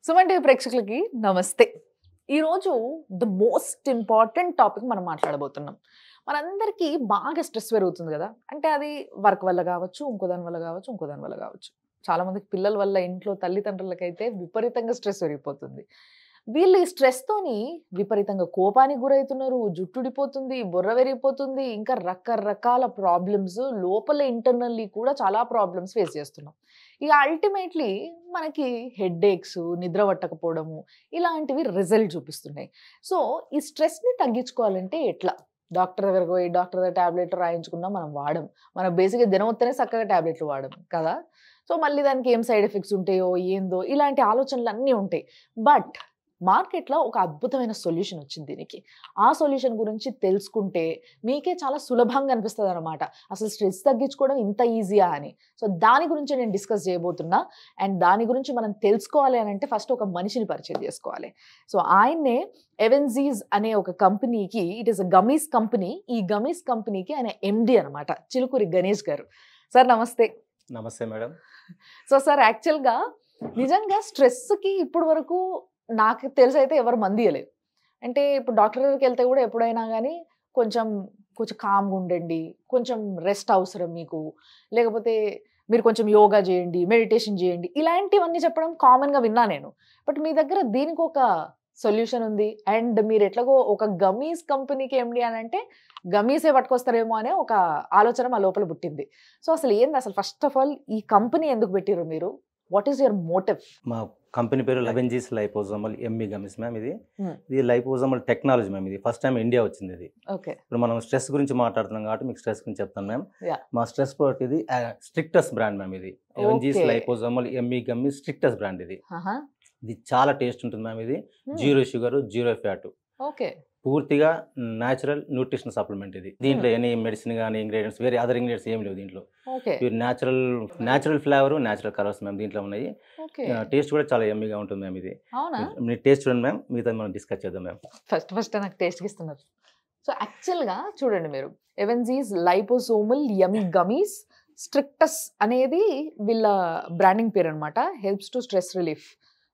Suman TV ప్రేక్షకులకి నమస్తే. ఈరోజు ద మోస్ట్ ఇంపార్టెంట్ టాపిక్ మనం మాట్లాడబోతున్నాం. మనందరికీ బాగా స్ట్రెస్ పెరుగుతుంది కదా. అంటే అది వర్క్ వల్ల కావచ్చు, ఇంకో దాని వల్ల కావచ్చు, ఇంకో దాని వల్ల కావచ్చు. చాలా మందికి పిల్లల వల్ల, ఇంట్లో తల్లిదండ్రులకైతే విపరీతంగా స్ట్రెస్ పెరిగిపోతుంది. వీళ్ళు ఈ స్ట్రెస్తోని విపరీతంగా కోపానికి గురవుతున్నారు, జుట్టుడిపోతుంది, బుర్ర పెరిగిపోతుంది, ఇంకా రకరకాల ప్రాబ్లమ్స్ లోపల ఇంటర్నల్లీ కూడా చాలా ప్రాబ్లమ్స్ ఫేస్ చేస్తున్నాం. ఇక అల్టిమేట్లీ మనకి హెడ్ఏక్స్, నిద్ర పట్టకపోవడము ఇలాంటివి రిజల్ట్ చూపిస్తున్నాయి. సో ఈ స్ట్రెస్ని తగ్గించుకోవాలంటే ఎట్లా? డాక్టర్ దగ్గరకు పోయి డాక్టర్ దగ్గర టాబ్లెట్ రాయించుకున్నా మనం వాడం. మనం బేసిక్గా దినం వస్తేనే చక్కగా టాబ్లెట్లు వాడం కదా. సో మళ్ళీ దానికి ఏం సైడ్ ఎఫెక్ట్స్ ఉంటాయో ఏందో ఇలాంటి ఆలోచనలు అన్నీ ఉంటాయి. బట్ మార్కెట్లో ఒక అద్భుతమైన సొల్యూషన్ వచ్చింది దీనికి. ఆ సొల్యూషన్ గురించి తెలుసుకుంటే మీకే చాలా సులభంగా అనిపిస్తుంది అనమాట. అసలు స్ట్రెస్ తగ్గించుకోవడం ఇంత ఈజీయా అని. సో దాని గురించి నేను డిస్కస్ చేయబోతున్నా. అండ్ దాని గురించి మనం తెలుసుకోవాలి అని అంటే ఫస్ట్ ఒక మనిషిని పరిచయం చేసుకోవాలి. సో ఆయన్నే ఎవెన్జీస్ అనే ఒక కంపెనీకి, it is a gummies company. ఈ గమీస్ కంపెనీకి ఆయన ఎండి అనమాట, చిలుకూరి గణేష్ గారు. సార్ నమస్తే. నమస్తే మేడం. సో సార్ యాక్చువల్గా నిజంగా స్ట్రెస్కి ఇప్పుడు వరకు నాకు తెలిసి అయితే ఎవరు మంది ఇవ్వలేదు. అంటే ఇప్పుడు డాక్టర్ దగ్గరికి వెళ్తే కూడా ఎప్పుడైనా కానీ కొంచెం కామ్గా ఉండండి, కొంచెం రెస్ట్ అవసరం మీకు, లేకపోతే మీరు కొంచెం యోగా చేయండి, మెడిటేషన్ చేయండి, ఇలాంటివన్నీ చెప్పడం కామన్గా విన్నా నేను. బట్ మీ దగ్గర దీనికి ఒక సొల్యూషన్ ఉంది. అండ్ మీరు ఎట్లాగో ఒక గమీస్ కంపెనీకి ఎండి అని అంటే గమీసే పట్టుకొస్తారేమో అనే ఒక ఆలోచన మా లోపల పుట్టింది. సో అసలు ఏంది అసలు ఫస్ట్ ఆఫ్ ఆల్ ఈ కంపెనీ ఎందుకు పెట్టిర్రు మీరు? What is your motive? మా కంపెనీ పేరు లెవెన్జీస్ లైపోజోమల్ ఎంఈ గమిస్ మ్యామ్. ఇది లైపోజోమల్ టెక్నాలజీ మ్యామ్. ఇది ఫస్ట్ టైం ఇండియా వచ్చింది. ఇది ఇప్పుడు మనం స్ట్రెస్ గురించి మాట్లాడుతున్నాం కాబట్టి మీకు స్ట్రెస్ గురించి చెప్తాను మ్యామ్. మా స్ట్రెస్ ప్రోడక్ట్ ఇది స్ట్రిక్టస్ బ్రాండ్ మ్యామ్. ఇది లెవెన్జీస్ లైపోజోమల్ ఎంఈ గమిస్ స్ట్రిక్టస్ బ్రాండ్. ఇది చాలా టేస్ట్ ఉంటుంది మ్యామ్. ఇది 0 షుగర్ 0 ఫ్యాట్, పూర్తిగా న్యాచురల్ న్యూట్రిషన్ సప్లిమెంట్. ఇది దీంట్లో ఎనీ మెడిసిన్ కానీ ఇంగ్రీడియంట్స్, వేరే అదర్ ఇంగ్రీడియంట్స్ ఏం లేవు దీంట్లో. Natural flavour, natural colours ma'am దీంట్లో ఉన్నాయి. టేస్ట్ కూడా చాలా ఎమ్మీగా ఉంటుంది మ్యామ్. ఇది మీరు టేస్ట్ చూడండి మ్యామ్, మిగతా మనం డిస్కస్ చేద్దాం మ్యామ్. ఫస్ట్ నాకు టేస్ట్ ఇస్తున్నారు. సో యాక్చువల్గా చూడండి, మీరు ఎవెన్జీస్ లైపోసోమల్ యమ్మీ గమీస్ స్ట్రిక్టస్ అనేది వీళ్ళ బ్రాండింగ్ పేరు అనమాట. Helps to stress relief.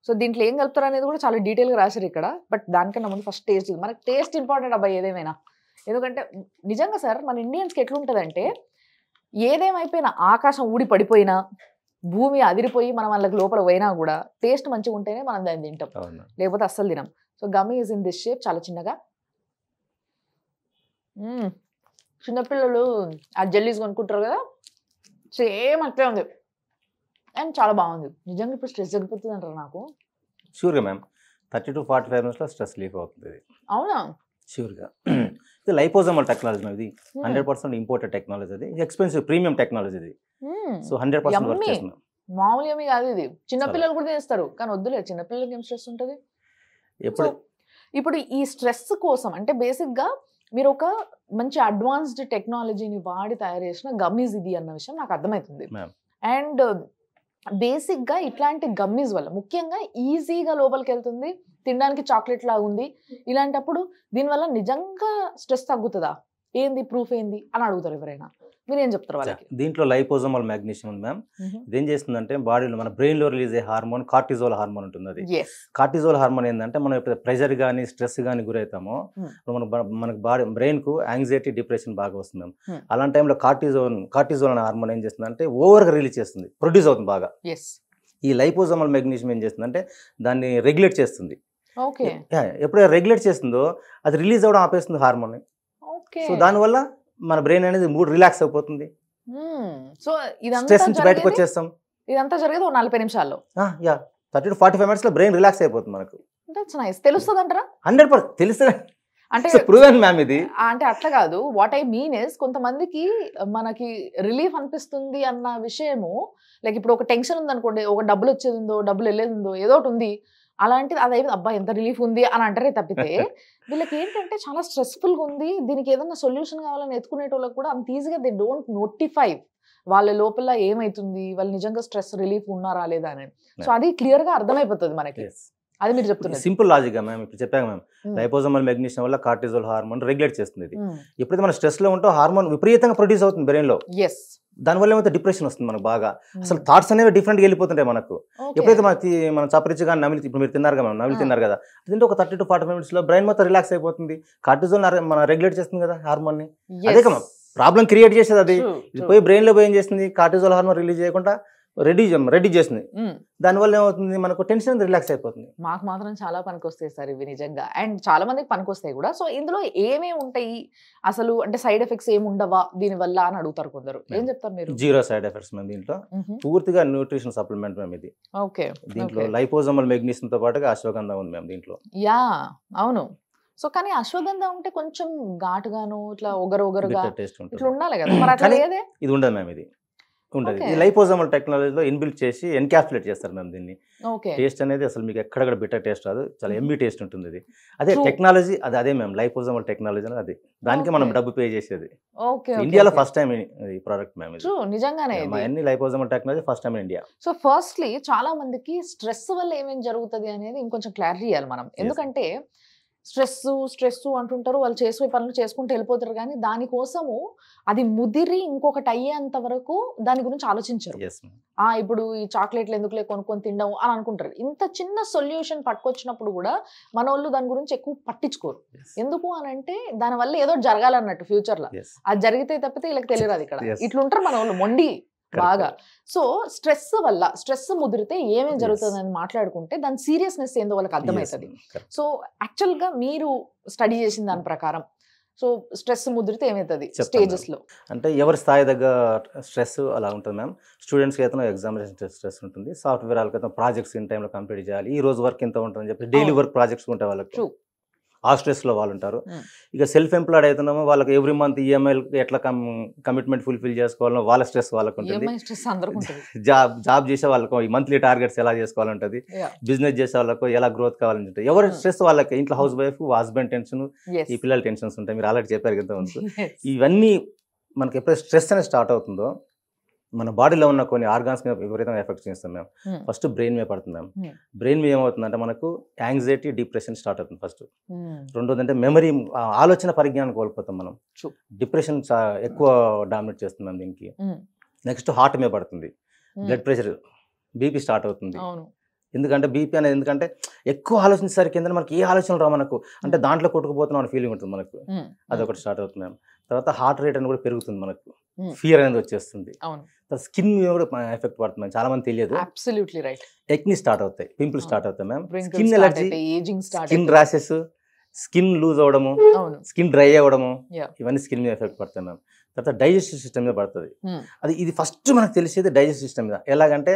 So దీంట్లో ఏం కలుపుతారు అనేది కూడా చాలా డీటెయిల్గా రాశారు ఇక్కడ. బట్ దానికన్నా ముందు ఫస్ట్ టేస్ట్. మనకు టేస్ట్ ఇంపార్టెంట్ అబ్బాయి ఏదేమైనా. ఎందుకంటే నిజంగా సార్ మన ఇండియన్స్కి ఎట్లుంటుందంటే ఏదేమైపోయినా, ఆకాశం ఊడి పడిపోయినా, భూమి అదిరిపోయి మనం వాళ్ళకి లోపల పోయినా కూడా టేస్ట్ మంచిగా ఉంటేనే మనం దాన్ని తింటాం, లేకపోతే అస్సలు తినాం. So gummy is in this shape, చాలా చిన్నగా. చిన్నపిల్లలు ఆ జెల్లీస్ కొనుక్కుంటారు కదా, సేమ్ అట్లే ఉంది. అండ్ చాలా బాగుంది. నిజంగా ఇప్పుడు స్ట్రెస్ తగ్గిపోతుంది అంటారు నాకు. షూర్గా ma'am. 30 to 45 minutes stress relief అవుతుంది. అవునా? షూర్గా. ఇది లైపోజోమల్ టెక్నాలజీ మ్యామ్. ఇది 100% ఇంపోర్టెడ్ టెక్నాలజీ. అది ఎక్స్పెన్సివ్ ప్రీమియం టెక్నాలజీ. ఇది సో 100% వర్క్ చేస్తుంది. మామూలు ఏమీ కాదు ఇది. చిన్నపిల్లలు కూడా చేస్తారు కానీ వద్దులేదు, చిన్నపిల్లలకి ఏం స్ట్రెస్ ఉంటుంది. ఇప్పుడు ఈ స్ట్రెస్ కోసం అంటే బేసిక్గా మీరు ఒక మంచి అడ్వాన్స్డ్ టెక్నాలజీని వాడి తయారు చేసిన గమ్మీస్ ఇది అన్న విషయం నాకు అర్థమవుతుంది. అండ్ బేసిక్గా ఇట్లాంటి గమ్మీస్ వల్ల ముఖ్యంగా ఈజీగా లోపలికి వెళ్తుంది, తినడానికి చాక్లెట్ లాగా ఉంది. ఇలాంటప్పుడు దీనివల్ల నిజంగా స్ట్రెస్ తగ్గుతుందా, ఏంది ప్రూఫ్ ఏంది అని అడుగుతారు ఎవరైనా. మీరు ఏం చెప్తారు వాళ్ళకి? దీంట్లో లైపోజోమల్ మ్యాగ్నీషియం ఉంది మ్యామ్. ఇదేం చేస్తుందంటే బాడీలో మన బ్రెయిన్లో రిలీజ్ అయ్యే హార్మోన్ కార్టిజోల్ హార్మోన్ ఉంటుంది. అది కార్టిజోల్ హార్మోన్ ఏంటంటే మనం ఎప్పుడు ప్రెషర్ కానీ స్ట్రెస్ కానీ గురవుతామో మనకు బ్రెయిన్కు యాంగ్జైటీ, డిప్రెషన్ బాగా వస్తుంది మ్యామ్. అలాంటి టైంలో కార్టిజోల్ అనే హార్మోన్ ఏం చేస్తుందంటే ఓవర్గా రిలీజ్ చేస్తుంది, ప్రొడ్యూస్ అవుతుంది బాగా. ఈ లైపోజోమల్ మ్యాగ్నీషియం ఏం చేస్తుందంటే దాన్ని రెగ్యులేట్ చేస్తుంది. ఎప్పుడైతే రెగ్యులేట్ చేస్తుందో అది రిలీజ్ అవ్వడం ఆపేస్తుంది హార్మోన్. సో దానివల్ల మన బ్రెయిన్ అనేది మూడ్ రిలాక్స్ అయిపోతుంది. సో స్ట్రెస్ నుంచి బయటకు వచ్చేస్తాం. ఇదంతా జరిగేది 40 నిమిషాల్లో. 30 to 45 minutes లో బ్రెయిన్ రిలాక్స్ అయిపోతుంది మనకు. తెలుస్తుంది అంటారా? 100% తెలుస్తుంది. అంటే ప్రూవెన్ మ్యామ్ ఇది. అంటే అట్లా కాదు. వాట్ ఐ మీన్ ఇస్ కొంతమందికి మనకి రిలీఫ్ అనిపిస్తుంది అన్న విషయము, లైక్ ఇప్పుడు ఒక టెన్షన్ ఉంది అనుకోండి, ఒక డబ్బులు వచ్చేది ఉందో, డబ్బులు వెళ్ళేది ఉందో, ఏదో ఒకటి ఉంది, అలాంటిది అదైతే అబ్బా ఎంత రిలీఫ్ ఉంది అని అంటారే తప్పితే వీళ్ళకి ఏంటంటే చాలా స్ట్రెస్ఫుల్గా ఉంది, దీనికి ఏదైనా సొల్యూషన్ కావాలని ఎత్తుకునేటోళ్ళకి కూడా అంత ఈజీగా దే డోంట్ నోటిఫై వాళ్ళ లోపల ఏమైతుంది, వాళ్ళు నిజంగా స్ట్రెస్ రిలీఫ్ ఉన్నారా లేదా అని. సో అది క్లియర్గా అర్థమైపోతుంది మనకి. అది మీరు చెప్తున్నారు. సింపుల్ లాజిక్ మ్యామ్, ఇప్పుడు చెప్పాక మ్యామ్, లైపోజోమల్ మెగ్నీషియం వల్ల కార్టిజోల్ హార్మోన్ రెగ్యులేట్ చేస్తుంది. ఇది ఎప్పుడైతే మనం స్ట్రెస్ లో ఉంటో హార్మోన్ విపరీతంగా ప్రొడ్యూస్ అవుతుంది బ్రెయిన్ లో. దానివల్ల ఏమైతే డిప్రెషన్ వస్తుంది మనకు బాగా, అసలు థాట్స్ అనేవి డిఫరెంట్గా వెళ్ళిపోతుంటాయి మనకు. ఎప్పుడైతే మన చపరిచిగా నమిలి, ఇప్పుడు మీరు తిన్నారు కదా మ్యామ్, నమిలి తిన్నారు కదా, అదంటే ఒక 30 to 40 minutes లో బ్రెయిన్ మొత్తం రిలాక్స్ అయిపోతుంది. కార్టిజోల్ మన రెగ్యులేట్ చేస్తుంది కదా హార్మోన్ ని. అదే కదా ప్రాబ్లం క్రియేట్ చేసేది అది. ఇది పోయి బ్రెయిన్ లో పోయి ఏం చేస్తుంది, కార్టిజోల్ హార్మోన్ రిలీజ్ చేయకుండా రెడీ చేస్తుంది. దానివల్ల ఏమవుతుంది, మనకు టెన్షన్ రిలాక్స్ అయిపోతుంది. మాకు మాత్రం చాలా పనికొస్తాయి సార్ ఇవి నిజంగా, అండ్ చాలా మందికి పనికొస్తాయి కూడా. సో ఇందులో ఏమేమి ఉంటాయి అసలు, అంటే సైడ్ ఎఫెక్ట్స్ ఏమి ఉండవా దీని వల్ల అని అడుగుతారు కొందరు, ఏం చెప్తారు మీరు? 0 సైడ్ ఎఫెక్ట్స్ మేము దీంట్లో, పూర్తిగా న్యూట్రిషన్ సప్లిమెంట్ మేము ఇది. ఓకే, దీంట్లో లైపోజోమల్ మెగ్నీషియం తో పాటుగా అశ్వగంధ ఉంది మేము దీంట్లో. యా అవును. సో కానీ అశ్వగంధ ఉంటే కొంచెం ఘాటుగాను ఇట్లా ఒగరుగా ఇట్లా ఉండాలి కదా, మరి అట్లా లేదే. ఇది ఉండదు మ్యామ్, ఇది ఉండదు. ఈ లైపోజోమల్ టెక్నాలజీలో ఇన్బిల్ట్ చేసి ఎన్కాప్సులేట్ చేస్తారు మ్యామ్ దీన్ని. టేస్ట్ అనేది అసలు మీకు ఎక్కడ బిటర్ టేస్ట్ రాదు, చాలా ఎంబీ టేస్ట్ ఉంటుంది ఇది. అదే టెక్నాలజీ, అదే మ్యామ్ లైపోజోమల్ టెక్నాలజీ అనేది అది. దానికి మనం డబ్బు పే చేసేది. ఇండియాలో ఫస్ట్ టైం ఈ ప్రోడక్ట్ మ్యామ్ ఇది. నిజంగానే అన్ని liposomal technology first time in India. So firstly చాలా మందికి స్ట్రెస్ వల్ల ఏమేమి జరుగుతుంది అనేది ఇంకొంచెం క్లారిటీ ఇవ్వాలి మనం. ఎందుకంటే స్ట్రెస్ అంటుంటారు, వాళ్ళు చేసే పనులు చేసుకుంటూ వెళ్ళిపోతారు, కానీ దానికోసము అది ముదిరి ఇంకొకటి అయ్యేంత వరకు దాని గురించి ఆలోచించారు. ఇప్పుడు ఈ చాక్లెట్లు ఎందుకులే కొనుక్కొని తినడం అని అనుకుంటారు. ఇంత చిన్న సొల్యూషన్ పట్టుకొచ్చినప్పుడు కూడా మన వాళ్ళు దాని గురించి ఎక్కువ పట్టించుకోరు. ఎందుకు అని అంటే దానివల్ల ఏదో జరగాలన్నట్టు ఫ్యూచర్ లో, అది జరిగితే తప్పితే వీళ్ళకి తెలియదు. ఇక్కడ ఇట్లుంటారు మన వాళ్ళు మొండి బాగా. సో స్ట్రెస్ ముదిరితే ఏమేమి జరుగుతుంది అని మాట్లాడుకుంటే దాని సీరియస్నెస్ ఏందో వాళ్ళకి అర్థమవుతుంది. సో యాక్చువల్ గా మీరు స్టడీ చేసిన దాని ప్రకారం సో స్ట్రెస్ ముదిరితే ఏమవుతుంది స్టేజెస్ లో అంటే ఎవరి స్థాయి దగ్గర స్ట్రెస్ అలా ఉంటుంది మ్యామ్. స్టూడెంట్స్కి అయితే ఎగ్జామినేషన్ స్ట్రెస్ ఉంటుంది, సాఫ్ట్వేర్ వాళ్ళకి ప్రాజెక్ట్స్ ఇన్ టైంలో కంప్లీట్ చేయాలి, ఈ రోజు వర్క్ ఎంత ఉంటుందని చెప్పి డైలీ వర్క్ ప్రాజెక్ట్స్ ఉంటాయి వాళ్ళకి, ఆ స్ట్రెస్లో వాళ్ళు ఉంటారు. ఇక సెల్ఫ్ ఎంప్లాయిడ్ అవుతున్నామో వాళ్ళకి ఎవ్రీ మంత్ ఈఎంఐ ఎట్లా కమిట్మెంట్ ఫుల్ఫిల్ చేసుకోవాలో వాళ్ళ స్ట్రెస్ వాళ్ళకు ఉంటుంది. జాబ్ చేసే వాళ్ళకు మంత్లీ టార్గెట్స్ ఎలా చేసుకోవాలంటుంది, బిజినెస్ చేసే వాళ్ళకు ఎలా గ్రోత్ కావాలని ఉంటుంది. ఎవరి స్ట్రెస్ వాళ్ళకి, ఇంట్లో హౌస్ వైఫ్ హస్బెండ్ టెన్షన్, ఈ పిల్లల టెన్షన్స్ ఉంటాయి. మీరు ఆల్రెడీ చెప్పారు కదా ముందు. ఇవన్నీ మనకి ఎప్పుడైతే స్ట్రెస్ అనేది స్టార్ట్ అవుతుందో మన బాడీలో ఉన్న కొన్ని ఆర్గాన్స్ మీద విపరీతంగా ఎఫెక్ట్ చేస్తాం మేము. ఫస్ట్ బ్రెయిన్ మీద పడుతుంది మ్యామ్. బ్రెయిన్ మీద ఏమవుతుందంటే మనకు యాంగ్జైటీ, డిప్రెషన్ స్టార్ట్ అవుతుంది ఫస్ట్. రెండోది అంటే మెమరీ, ఆలోచన పరిజ్ఞానం కోల్పోతాం మనం. డిప్రెషన్ ఎక్కువ డామినేట్ చేస్తుంది మ్యామ్ దీనికి. నెక్స్ట్ హార్ట్ మీద పడుతుంది, బ్లడ్ ప్రెషర్, బీపీ స్టార్ట్ అవుతుంది. ఎందుకంటే బీపీ అనేది ఎందుకంటే ఎక్కువ ఆలోచించేసరికి ఏంటంటే మనకి ఏ ఆలోచనలు రా మనకు, అంటే దాంట్లో కొట్టుకుపోతున్నాం అనే ఫీలింగ్ ఉంటుంది మనకు, అదొకటి స్టార్ట్ అవుతుంది మ్యామ్. తర్వాత హార్ట్ రేట్ అనేది కూడా పెరుగుతుంది మనకు, ఫియర్ అనేది వచ్చేస్తుంది. స్కిన్ మీద కూడా ఎఫెక్ట్ పడుతుంది, చాలా మంది తెలియదు. ఎక్ని స్టార్ట్ అవుతాయి, పింపుల్ స్టార్ట్ అవుతాయి ma'am, skin allergy, skin rashes, skin loose అవడము, స్కిన్ డ్రై అవ్వడము, ఇవన్నీ స్కిన్ మీద ఎఫెక్ట్ పడతాయి మ్యామ్. తర్వాత డైజెస్టివ్ సిస్టమ్ మీద పడుతుంది. ఇది ఫస్ట్ మనకు తెలిసేది డైజెస్టివ్ సిస్టమ్ మీద. ఎలాగంటే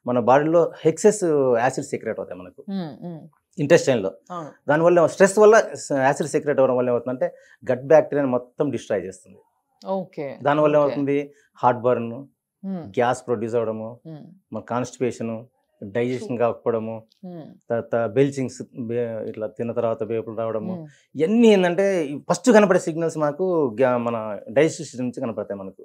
మన బాడీలో ఎక్సెస్ యాసిడ్ సీక్రెట్ అవుతాయి మనకు ఇంటెస్టైన్లో. దానివల్ల స్ట్రెస్ వల్ల యాసిడ్ సీక్రెట్ అవ్వడం వల్ల ఏమవుతుందంటే గట్ బ్యాక్టీరియా మొత్తం డిస్ట్రాయ్ చేస్తుంది. దానివల్ల ఏమవుతుంది, హార్ట్ బర్న్, గ్యాస్ ప్రొడ్యూస్ అవ్వడము, మన కాన్స్టిపేషన్, డైజెషన్ కాకపోవడము, తర్వాత బెల్చింగ్స్, ఇట్లా తిన్న తర్వాత వేపులు రావడము, ఇవన్నీ ఏంటంటే ఫస్ట్ కనపడే సిగ్నల్స్ మనకు మన డైజెస్టివ్ సిస్టమ్ నుంచి కనపడతాయి మనకు.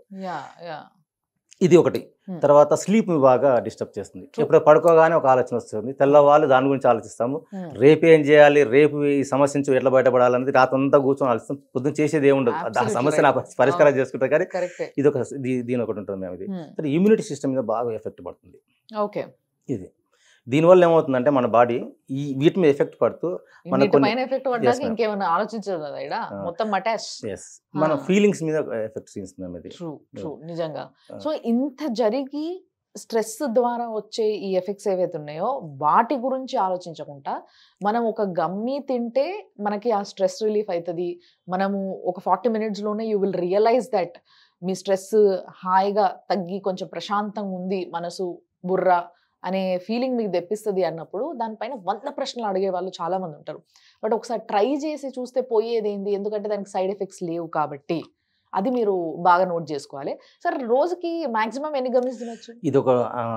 ఇది ఒకటి. తర్వాత స్లీప్ బాగా డిస్టర్బ్ చేస్తుంది. ఎప్పుడు పడుకోగానే ఒక ఆలోచన వస్తుంది, తెల్లవాళ్ళు దాని గురించి ఆలోచిస్తాము, రేపు ఏం చేయాలి, రేపు ఈ సమస్య నుంచి ఎట్లా బయటపడాలనేది రాత్రి అంతా కూర్చొని ఆలోచిస్తాం. పొద్దున్న చేసేది ఏముండదు, ఆ సమస్య నాకు పరిష్కారం చేసుకుంటారు. కానీ ఇది ఒక దీని ఒకటి ఉంటుంది మేము. ఇది ఇమ్యూనిటీ సిస్టమ్ మీద బాగా ఎఫెక్ట్ పడుతుంది. ఇది దీనివల్ల ఏమవుతుందంటే మన బాడీ ఈ వీటి మీద ఎఫెక్ట్ పడుతూ మన మన ఫీలింగ్స్ మీద ఎఫెక్ట్ చేస్తుంది. నిజంగా. సో ఇంత జరిగి స్ట్రెస్ ద్వారా వచ్చే ఈ ఎఫెక్ట్స్ ఏవైతే ఉన్నాయో వాటి గురించి ఆలోచించకుండా మనం ఒక గమ్మి తింటే మనకి ఆ స్ట్రెస్ రిలీఫ్ అవుతుంది. మనము ఒక 40 minutes లోనే యూ విల్ రియలైజ్ దట్ మీ స్ట్రెస్ హాయిగా తగ్గి కొంచెం ప్రశాంతంగా ఉంది మనసు, బుర్ర అనే ఫీలింగ్ మీకు తెప్పిస్తుంది అన్నప్పుడు దానిపైన 100 ప్రశ్నలు అడిగే వాళ్ళు చాలా మంది ఉంటారు. బట్ ఒకసారి ట్రై చేసి చూస్తే పోయేది ఏంది, ఎందుకంటే దానికి సైడ్ ఎఫెక్ట్స్ లేవు కాబట్టి. అది మీరు బాగా నోట్ చేసుకోవాలి. సార్ రోజుకి మాక్సిమం ఎన్ని గమ్స్ తినొచ్చు? ఇది ఒక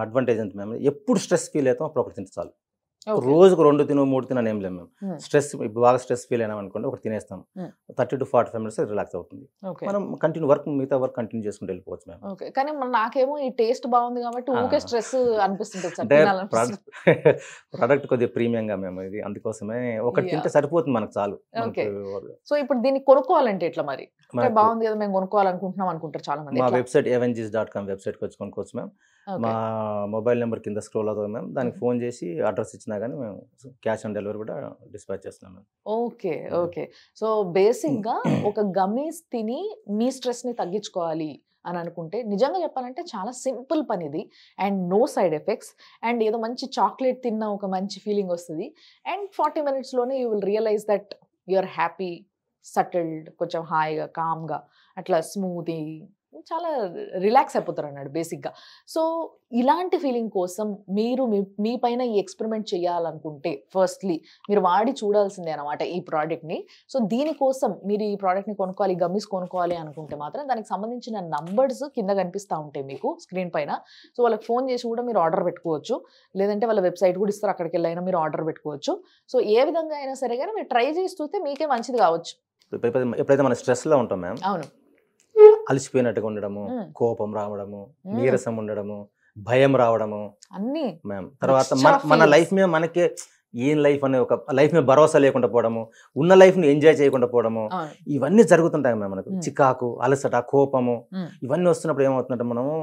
అడ్వాంటేజ్ అంటే మేము ఎప్పుడు స్ట్రెస్ ఫీల్ అవుతాం అప్పుడు ఒకటి తింటే చాలు. రోజుకు 2 తిను 3 తినని ఏం లేము మేము. స్ట్రెస్ బాగా స్ట్రెస్ ఫీల్ అయినాం అనుకోండి, ఒకటి తినేస్తాం, 30 to 45 minutes రిలాక్స్ అవుతుంది. మనం కంటిన్యూ మిగతా వర్క్ కంటిన్యూ చేసుకుంటూ వెళ్ళిపోవచ్చు మేము. కానీ నాకేమో ఈ టేస్ట్ బాగుంది కాబట్టి ఊకే స్ట్రెస్ అనిపిస్తుంది. అంటే ప్రోడక్ట్ కొద్దిగా ప్రీమియంగా మేము ఇది, అందుకోసమే ఒకటి తింటే సరిపోతుంది మనకు చాలు. సో ఇప్పుడు దీన్ని కొనుక్కోవాలంటే ఎట్లా మరి? బాగుంది కదా మేము కొనుక్కోవాలనుకుంటున్నాం అనుకుంటారు చాలా మంది. మా వెబ్సైట్ avengees.com వెబ్సైట్కి వచ్చి కొనుక్కోవచ్చు మ్యామ్. మా మొబైల్ నెంబర్ కింద స్క్రోల్ అవుతుంది మ్యామ్, దానికి ఫోన్ చేసి అడ్రస్ ఇచ్చినా కానీ మేము క్యాష్ ఆన్ డెలివరీ కూడా డిస్పాచ్ చేస్తున్నాం మ్యామ్. ఓకే. సో బేసిక్గా ఒక గమ్మీస్ తిని మీ స్ట్రెస్ని తగ్గించుకోవాలి అని అనుకుంటే నిజంగా చెప్పాలంటే చాలా సింపుల్ పని ఇది, and no side effects, and ఏదో మంచి చాక్లెట్ తిన్న ఒక మంచి ఫీలింగ్ వస్తుంది, అండ్ 40 minutesలోనే you will realise that you are happy, settled, కొంచెం హాయిగా కామ్గా అట్లా స్మూతీ, చాలా రిలాక్స్ అయిపోతారు అన్నాడు బేసిక్గా. సో ఇలాంటి ఫీలింగ్ కోసం మీరు మీ పైన ఈ ఎక్స్పెరిమెంట్ చేయాలనుకుంటే ఫస్ట్లీ మీరు వాడి చూడాల్సిందే అనమాట ఈ ప్రోడక్ట్ని. సో దీనికోసం మీరు ఈ ప్రోడక్ట్ని కొనుక్కోవాలి, గమ్మీస్ కొనుక్కోవాలి అనుకుంటే మాత్రం దానికి సంబంధించిన నంబర్స్ కింద కనిపిస్తూ ఉంటాయి మీకు స్క్రీన్ పైన. సో వాళ్ళకి ఫోన్ చేసి కూడా మీరు ఆర్డర్ పెట్టుకోవచ్చు, లేదంటే వాళ్ళ వెబ్సైట్ కూడా ఇస్తారు, అక్కడికి వెళ్ళైనా మీరు ఆర్డర్ పెట్టుకోవచ్చు. సో ఏ విధంగా అయినా సరే కానీ మీరు ట్రై చేసి చూస్తే మీకే మంచిది కావచ్చు. ఎప్పుడైతే మనం స్ట్రెస్లో ఉంటాం మ్యామ్, అవును, అలసిపోయినట్టుగా ఉండడము, కోపం రావడము, నీరసం ఉండడము, భయం రావడము అన్ని మ్యామ్. తర్వాత మన లైఫ్ మీద మనకే ఏం లైఫ్ అనే ఒక లైఫ్ మీద భరోసా లేకుండా పోవడము, ఉన్న లైఫ్ ని ఎంజాయ్ చేయకుండా పోవడము, ఇవన్నీ జరుగుతుంటాయి మ్యామ్. మనకు చికాకు, అలసట, కోపము ఇవన్నీ వస్తున్నప్పుడు ఏమవుతుందంటే మనము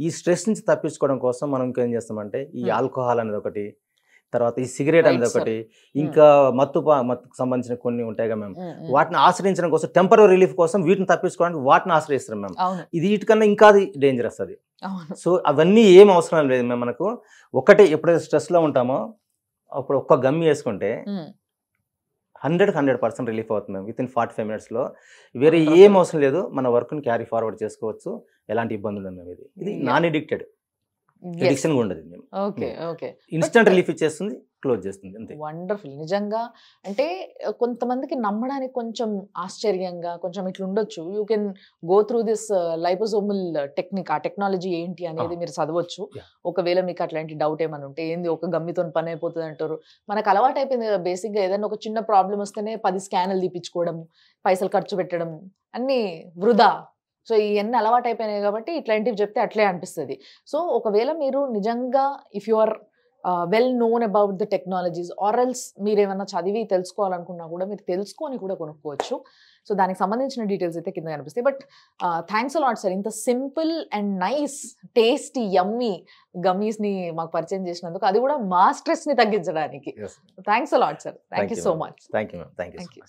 ఈ స్ట్రెస్ నుంచి తప్పించుకోవడం కోసం మనం ఇంకేం చేస్తామంటే ఈ ఆల్కహాల్ అనేది ఒకటి, తర్వాత ఈ సిగరెట్ అనేది ఒకటి, ఇంకా మత్తుకు సంబంధించిన కొన్ని ఉంటాయిగా మేము, వాటిని ఆశ్రయించడం కోసం టెంపరీ రిలీఫ్ కోసం వీటిని తప్పించుకోవడానికి వాటిని ఆశ్రయిస్తాం మేము. ఇది వీటికన్నా ఇంకా అది డేంజరస్ అది. సో అవన్నీ ఏం అవసరం లేదు మేము. మనకు ఒకటే ఎప్పుడైతే స్ట్రెస్లో ఉంటామో అప్పుడు ఒక్క గమ్మి వేసుకుంటే 100% రిలీఫ్ అవుతుంది మేము విత్ ఇన్ 45 minutesలో. వేరే ఏం అవసరం లేదు, మన వర్క్ని క్యారీ ఫార్వర్డ్ చేసుకోవచ్చు, ఎలాంటి ఇబ్బందులు ఉండదు మేము. ఇది నాన్ ఎడిక్టెడ్, ఎడిక్షన్ ఉండదు. ఇన్స్టెంట్ రిలీఫ్ ఇచ్చేస్తుంది, క్లోజ్ చేస్తుంది, అంతే. వండర్ఫుల్. నిజంగా అంటే కొంతమందికి నమ్మడానికి కొంచెం ఆశ్చర్యంగా కొంచెం ఇట్లా ఉండొచ్చు. You can go through this liposomal technique, ఆ టెక్నాలజీ ఏంటి అనేది మీరు చదవచ్చు. ఒకవేళ మీకు అట్లాంటి డౌట్ ఏమైనా ఉంటే, ఏంది ఒక గమ్మితో పని అయిపోతుంది అంటారు, మనకు అలవాటు అయిపోయింది కదా బేసిక్గా. ఏదైనా ఒక చిన్న ప్రాబ్లం వస్తేనే 10 స్కాన్లు తీపించుకోవడం, పైసలు ఖర్చు పెట్టడం, అన్నీ వృధా. సో ఇవన్నీ అలవాటు అయిపోయినాయి కాబట్టి ఇట్లాంటివి చెప్తే అట్లే అనిపిస్తుంది. సో ఒకవేళ మీరు నిజంగా if you are well known about the technologies are else మీరు ఏమన్నా చదివి తెలుసుకోవాలనుకున్నా కూడా మీరు తెలుసుకొని కూడా కొనుక్కోవచ్చు. సో దానికి సంబంధించిన డీటెయిల్స్ అయితే కింద కనిపిస్తాయి. But thanks a lot sir, ఇంత simple and nice tasty yummy గమ్మీస్ని మాకు పరిచయం చేసినందుకు, అది కూడా మా స్ట్రెస్ని తగ్గించడానికి. Thanks a lot sir, thank you so much. Thank you ma'am. Thank you.